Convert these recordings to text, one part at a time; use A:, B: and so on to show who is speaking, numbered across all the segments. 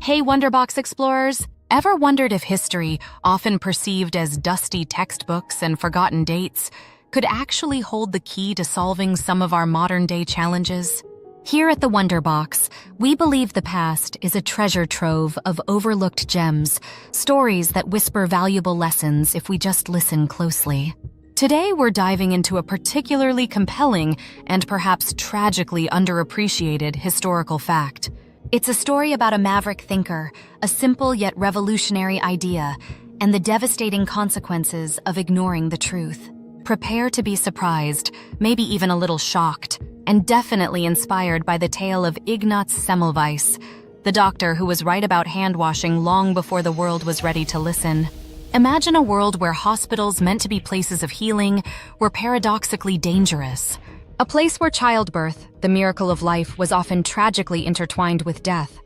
A: Hey Wonderbox explorers! Ever wondered if history, often perceived as dusty textbooks and forgotten dates, could actually hold the key to solving some of our modern-day challenges? Here at the Wonderbox, we believe the past is a treasure trove of overlooked gems, stories that whisper valuable lessons if we just listen closely. Today we're diving into a particularly compelling and perhaps tragically underappreciated historical fact. It's a story about a maverick thinker, a simple yet revolutionary idea, and the devastating consequences of ignoring the truth. Prepare to be surprised, maybe even a little shocked, and definitely inspired by the tale of Ignaz Semmelweis, the doctor who was right about handwashing long before the world was ready to listen. Imagine a world where hospitals meant to be places of healing were paradoxically dangerous. A place where childbirth, the miracle of life, was often tragically intertwined with death.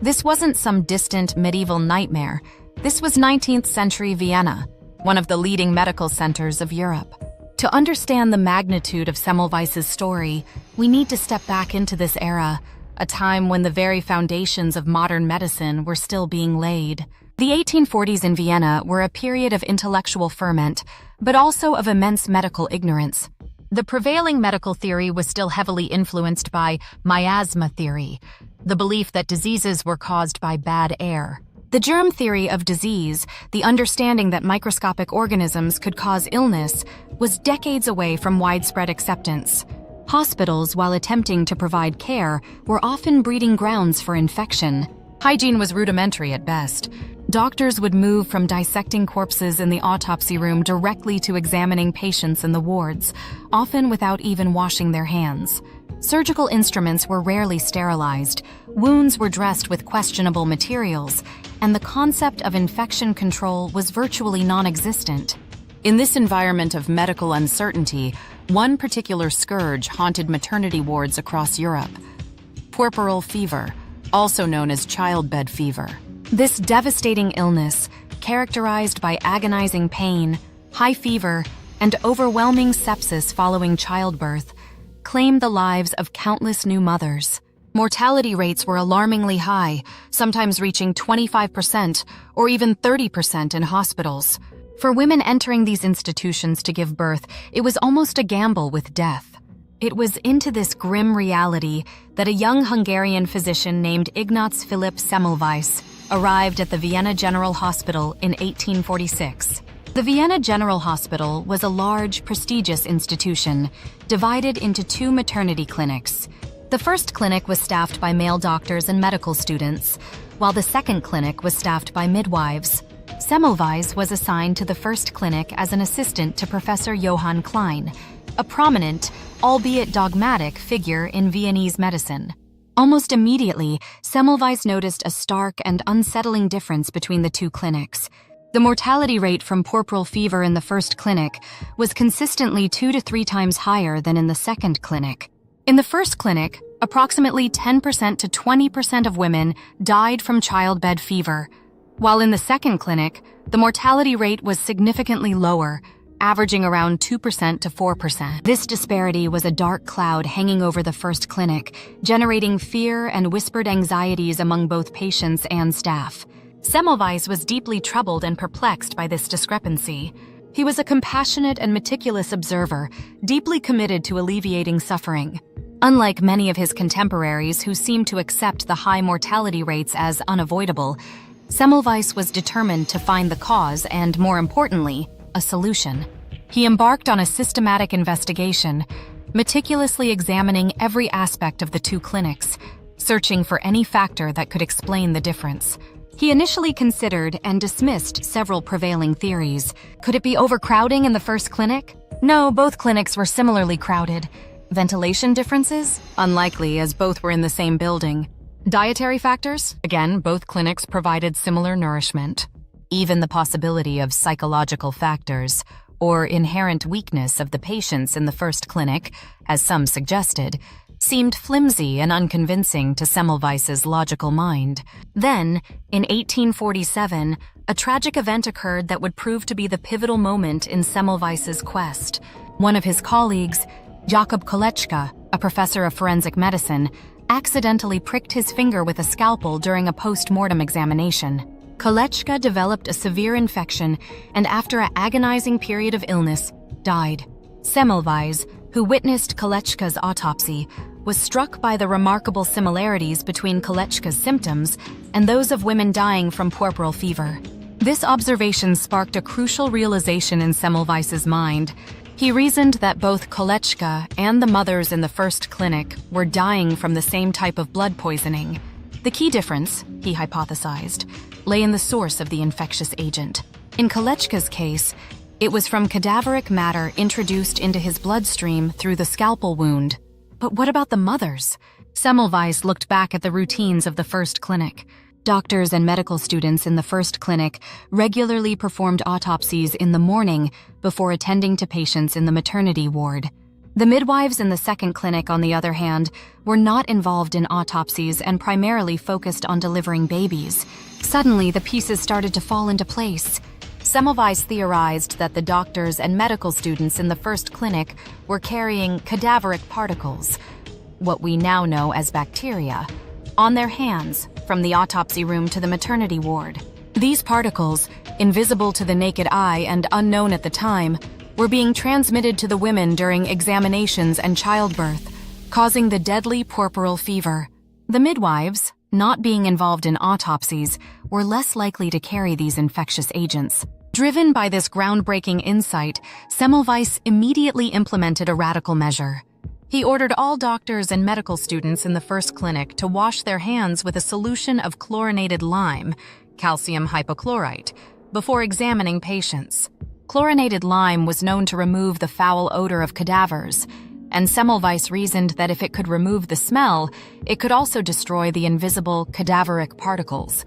A: This wasn't some distant medieval nightmare. This was 19th century Vienna, one of the leading medical centers of Europe. To understand the magnitude of Semmelweis's story, we need to step back into this era, a time when the very foundations of modern medicine were still being laid. The 1840s in Vienna were a period of intellectual ferment, but also of immense medical ignorance. The prevailing medical theory was still heavily influenced by miasma theory, the belief that diseases were caused by bad air. The germ theory of disease, the understanding that microscopic organisms could cause illness, was decades away from widespread acceptance. Hospitals, while attempting to provide care, were often breeding grounds for infection. Hygiene was rudimentary at best. Doctors would move from dissecting corpses in the autopsy room directly to examining patients in the wards, often without even washing their hands. Surgical instruments were rarely sterilized, wounds were dressed with questionable materials, and the concept of infection control was virtually non-existent. In this environment of medical uncertainty, one particular scourge haunted maternity wards across Europe: puerperal fever, also known as childbed fever. This devastating illness, characterized by agonizing pain, high fever, and overwhelming sepsis following childbirth, claimed the lives of countless new mothers. Mortality rates were alarmingly high, sometimes reaching 25% or even 30% in hospitals. For women entering these institutions to give birth, it was almost a gamble with death. It was into this grim reality that a young Hungarian physician named Ignaz Philipp Semmelweis arrived at the Vienna General Hospital in 1846. The Vienna General Hospital was a large, prestigious institution, divided into two maternity clinics. The first clinic was staffed by male doctors and medical students, while the second clinic was staffed by midwives. Semmelweis was assigned to the first clinic as an assistant to Professor Johann Klein, a prominent, albeit dogmatic, figure in Viennese medicine. Almost immediately, Semmelweis noticed a stark and unsettling difference between the two clinics. The mortality rate from puerperal fever in the first clinic was consistently 2 to 3 times higher than in the second clinic. In the first clinic, approximately 10% to 20% of women died from childbed fever, while in the second clinic, the mortality rate was significantly lower, averaging around 2% to 4%. This disparity was a dark cloud hanging over the first clinic, generating fear and whispered anxieties among both patients and staff. Semmelweis was deeply troubled and perplexed by this discrepancy. He was a compassionate and meticulous observer, deeply committed to alleviating suffering. Unlike many of his contemporaries who seemed to accept the high mortality rates as unavoidable, Semmelweis was determined to find the cause and, more importantly, a solution. He embarked on a systematic investigation, meticulously examining every aspect of the two clinics, searching for any factor that could explain the difference. He initially considered and dismissed several prevailing theories. Could it be overcrowding in the first clinic? No, both clinics were similarly crowded. Ventilation differences? Unlikely, as both were in the same building. Dietary factors? Again, both clinics provided similar nourishment. Even the possibility of psychological factors, or inherent weakness of the patients in the first clinic, as some suggested, seemed flimsy and unconvincing to Semmelweis's logical mind. Then, in 1847, a tragic event occurred that would prove to be the pivotal moment in Semmelweis's quest. One of his colleagues, Jakob Kolechka, a professor of forensic medicine, accidentally pricked his finger with a scalpel during a post-mortem examination. Kolechka developed a severe infection and, after an agonizing period of illness, died. Semmelweis, who witnessed Kolechka's autopsy, was struck by the remarkable similarities between Kolechka's symptoms and those of women dying from puerperal fever. This observation sparked a crucial realization in Semmelweis's mind. He reasoned that both Kolechka and the mothers in the first clinic were dying from the same type of blood poisoning. The key difference, he hypothesized, lay in the source of the infectious agent. In Kolechka's case, it was from cadaveric matter introduced into his bloodstream through the scalpel wound. But what about the mothers? Semmelweis looked back at the routines of the first clinic. Doctors and medical students in the first clinic regularly performed autopsies in the morning before attending to patients in the maternity ward. The midwives in the second clinic, on the other hand, were not involved in autopsies and primarily focused on delivering babies. Suddenly, the pieces started to fall into place. Semmelweis theorized that the doctors and medical students in the first clinic were carrying cadaveric particles, what we now know as bacteria, on their hands from the autopsy room to the maternity ward. These particles, invisible to the naked eye and unknown at the time, were being transmitted to the women during examinations and childbirth, causing the deadly puerperal fever. The midwives, not being involved in autopsies, were less likely to carry these infectious agents. Driven by this groundbreaking insight, Semmelweis immediately implemented a radical measure. He ordered all doctors and medical students in the first clinic to wash their hands with a solution of chlorinated lime, calcium hypochlorite, before examining patients. Chlorinated lime was known to remove the foul odor of cadavers, and Semmelweis reasoned that if it could remove the smell, it could also destroy the invisible cadaveric particles.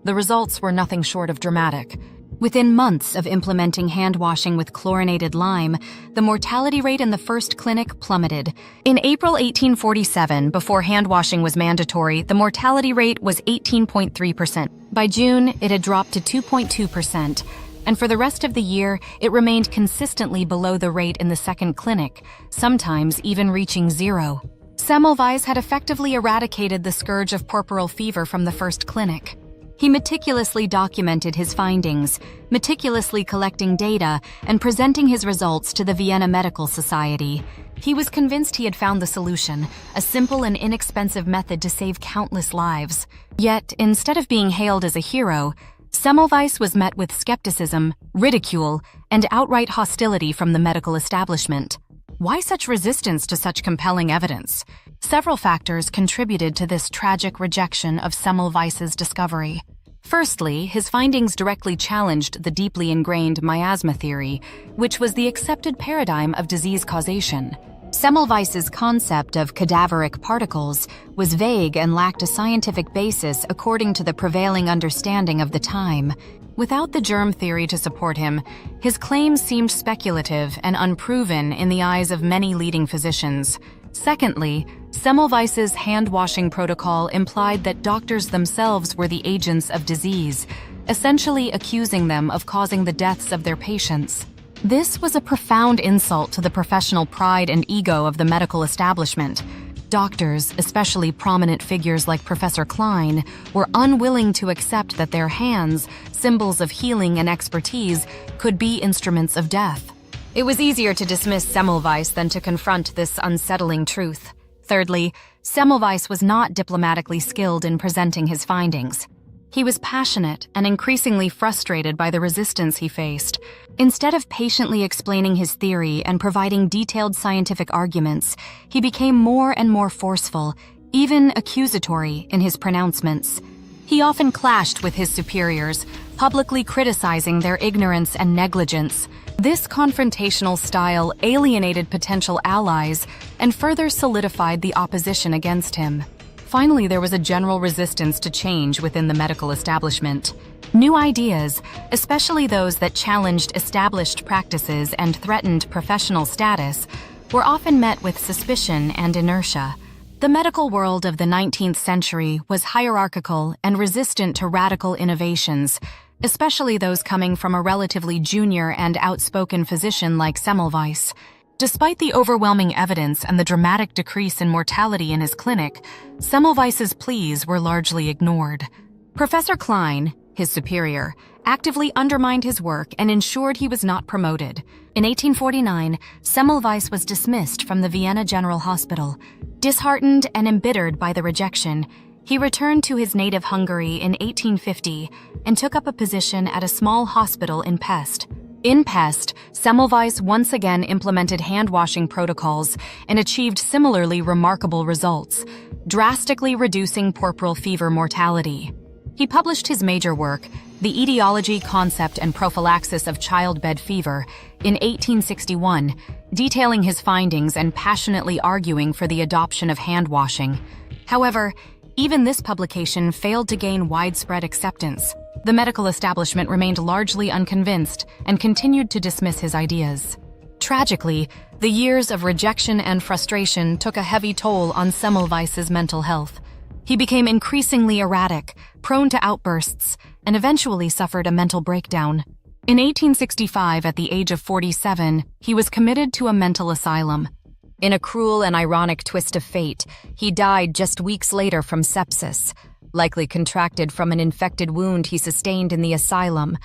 A: The results were nothing short of dramatic. Within months of implementing hand washing with chlorinated lime, the mortality rate in the first clinic plummeted. In April 1847, before hand washing was mandatory, the mortality rate was 18.3%. By June, it had dropped to 2.2%. And for the rest of the year, it remained consistently below the rate in the second clinic, sometimes even reaching zero. Semmelweis had effectively eradicated the scourge of puerperal fever from the first clinic. He meticulously documented his findings, meticulously collecting data and presenting his results to the Vienna Medical Society. He was convinced he had found the solution, a simple and inexpensive method to save countless lives. Yet, instead of being hailed as a hero, Semmelweis was met with skepticism, ridicule, and outright hostility from the medical establishment. Why such resistance to such compelling evidence? Several factors contributed to this tragic rejection of Semmelweis's discovery. Firstly, his findings directly challenged the deeply ingrained miasma theory, which was the accepted paradigm of disease causation. Semmelweis's concept of cadaveric particles was vague and lacked a scientific basis according to the prevailing understanding of the time. Without the germ theory to support him, his claims seemed speculative and unproven in the eyes of many leading physicians. Secondly, Semmelweis's hand-washing protocol implied that doctors themselves were the agents of disease, essentially accusing them of causing the deaths of their patients. This was a profound insult to the professional pride and ego of the medical establishment. Doctors, especially prominent figures like Professor Klein, were unwilling to accept that their hands, symbols of healing and expertise, could be instruments of death. It was easier to dismiss Semmelweis than to confront this unsettling truth. Thirdly, Semmelweis was not diplomatically skilled in presenting his findings. He was passionate and increasingly frustrated by the resistance he faced. Instead of patiently explaining his theory and providing detailed scientific arguments, he became more and more forceful, even accusatory, in his pronouncements. He often clashed with his superiors, publicly criticizing their ignorance and negligence. This confrontational style alienated potential allies and further solidified the opposition against him. Finally, there was a general resistance to change within the medical establishment. New ideas, especially those that challenged established practices and threatened professional status, were often met with suspicion and inertia. The medical world of the 19th century was hierarchical and resistant to radical innovations, especially those coming from a relatively junior and outspoken physician like Semmelweis. Despite the overwhelming evidence and the dramatic decrease in mortality in his clinic, Semmelweis's pleas were largely ignored. Professor Klein, his superior, actively undermined his work and ensured he was not promoted. In 1849, Semmelweis was dismissed from the Vienna General Hospital. Disheartened and embittered by the rejection, he returned to his native Hungary in 1850 and took up a position at a small hospital in Pest. In Pest, Semmelweis once again implemented hand-washing protocols and achieved similarly remarkable results, drastically reducing puerperal fever mortality. He published his major work, The Etiology, Concept, and Prophylaxis of Childbed Fever, in 1861, detailing his findings and passionately arguing for the adoption of hand-washing. However, even this publication failed to gain widespread acceptance. The medical establishment remained largely unconvinced and continued to dismiss his ideas. Tragically, the years of rejection and frustration took a heavy toll on Semmelweis's mental health. He became increasingly erratic, prone to outbursts, and eventually suffered a mental breakdown. In 1865, at the age of 47, he was committed to a mental asylum. In a cruel and ironic twist of fate, he died just weeks later from sepsis, likely contracted from an infected wound he sustained in the asylum,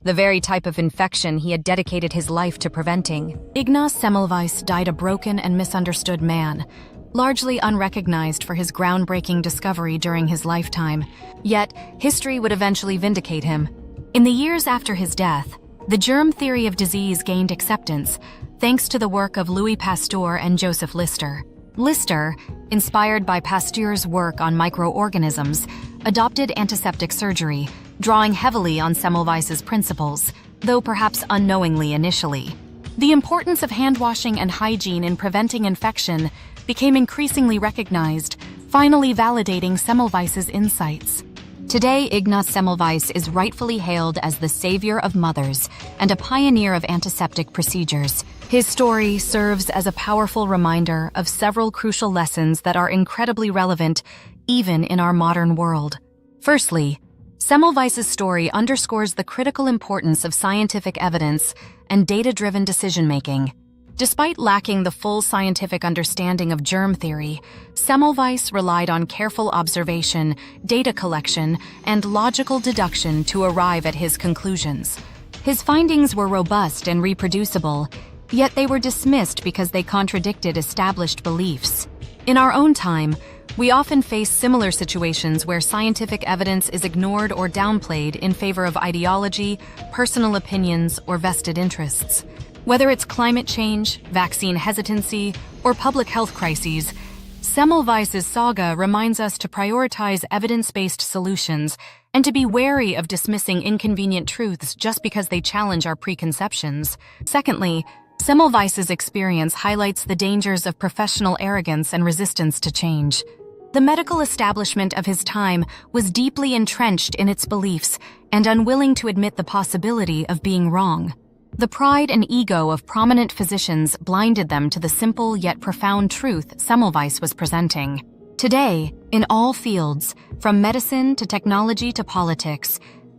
A: the very type of infection he had dedicated his life to preventing. Ignaz Semmelweis died a broken and misunderstood man, largely unrecognized for his groundbreaking discovery during his lifetime. Yet, history would eventually vindicate him. In the years after his death, the germ theory of disease gained acceptance, thanks to the work of Louis Pasteur and Joseph Lister. Lister, inspired by Pasteur's work on microorganisms, adopted antiseptic surgery, drawing heavily on Semmelweis's principles, though perhaps unknowingly initially. The importance of hand-washing and hygiene in preventing infection became increasingly recognized, finally validating Semmelweis's insights. Today, Ignaz Semmelweis is rightfully hailed as the savior of mothers and a pioneer of antiseptic procedures. His story serves as a powerful reminder of several crucial lessons that are incredibly relevant even in our modern world. Firstly, Semmelweis's story underscores the critical importance of scientific evidence and data-driven decision-making. Despite lacking the full scientific understanding of germ theory, Semmelweis relied on careful observation, data collection, and logical deduction to arrive at his conclusions. His findings were robust and reproducible, yet they were dismissed because they contradicted established beliefs. In our own time, we often face similar situations where scientific evidence is ignored or downplayed in favor of ideology, personal opinions, or vested interests. Whether it's climate change, vaccine hesitancy, or public health crises, Semmelweis's saga reminds us to prioritize evidence-based solutions and to be wary of dismissing inconvenient truths just because they challenge our preconceptions. Secondly, Semmelweis's experience highlights the dangers of professional arrogance and resistance to change. The medical establishment of his time was deeply entrenched in its beliefs and unwilling to admit the possibility of being wrong. The pride and ego of prominent physicians blinded them to the simple yet profound truth Semmelweis was presenting. Today, in all fields, from medicine to technology to politics,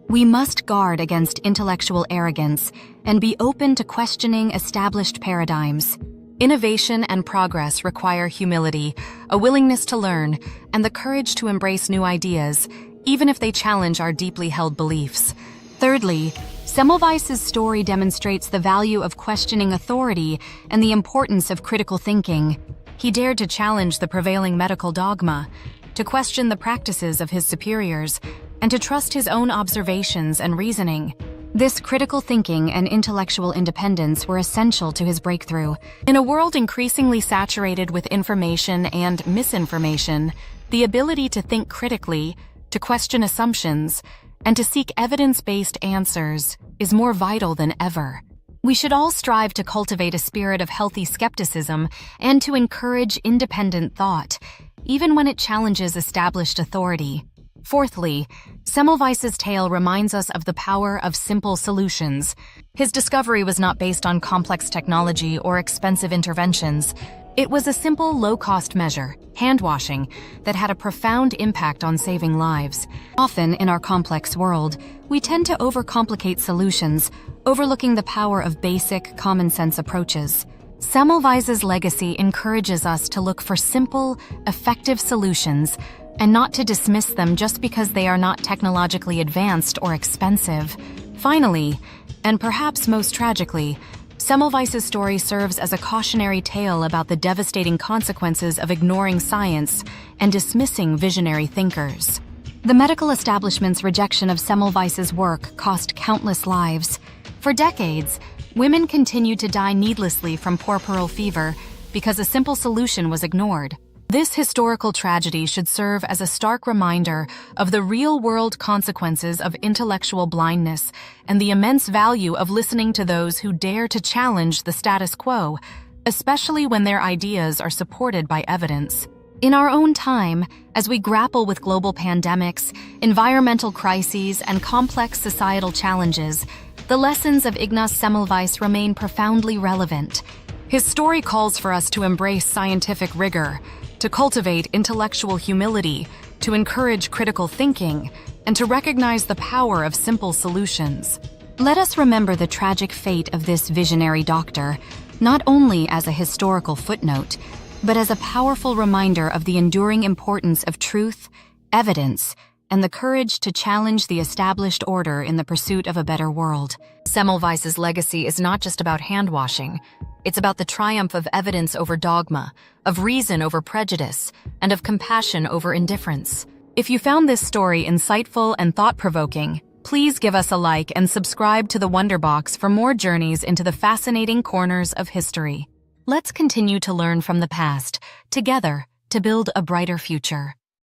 A: we must guard against intellectual arrogance and be open to questioning established paradigms. Innovation and progress require humility, a willingness to learn, and the courage to embrace new ideas, even if they challenge our deeply held beliefs. Thirdly, Semmelweis's story demonstrates the value of questioning authority and the importance of critical thinking. He dared to challenge the prevailing medical dogma, to question the practices of his superiors, and to trust his own observations and reasoning. This critical thinking and intellectual independence were essential to his breakthrough. In a world increasingly saturated with information and misinformation, the ability to think critically, to question assumptions, and to seek evidence-based answers is more vital than ever. We should all strive to cultivate a spirit of healthy skepticism and to encourage independent thought, even when it challenges established authority. Fourthly, Semmelweis's tale reminds us of the power of simple solutions. His discovery was not based on complex technology or expensive interventions. It was a simple, low-cost measure, hand-washing, that had a profound impact on saving lives. Often, in our complex world, we tend to overcomplicate solutions, overlooking the power of basic, common-sense approaches. Semmelweis's legacy encourages us to look for simple, effective solutions and not to dismiss them just because they are not technologically advanced or expensive. Finally, and perhaps most tragically, Semmelweis's story serves as a cautionary tale about the devastating consequences of ignoring science and dismissing visionary thinkers. The medical establishment's rejection of Semmelweis's work cost countless lives. For decades, women continued to die needlessly from puerperal fever because a simple solution was ignored. This historical tragedy should serve as a stark reminder of the real-world consequences of intellectual blindness and the immense value of listening to those who dare to challenge the status quo, especially when their ideas are supported by evidence. In our own time, as we grapple with global pandemics, environmental crises, and complex societal challenges, the lessons of Ignaz Semmelweis remain profoundly relevant. His story calls for us to embrace scientific rigor, to cultivate intellectual humility, to encourage critical thinking, and to recognize the power of simple solutions. Let us remember the tragic fate of this visionary doctor, not only as a historical footnote, but as a powerful reminder of the enduring importance of truth, evidence, and the courage to challenge the established order in the pursuit of a better world. Semmelweis's legacy is not just about handwashing. It's about the triumph of evidence over dogma, of reason over prejudice, and of compassion over indifference. If you found this story insightful and thought-provoking, please give us a like and subscribe to the Wonderbox for more journeys into the fascinating corners of history. Let's continue to learn from the past, together, to build a brighter future.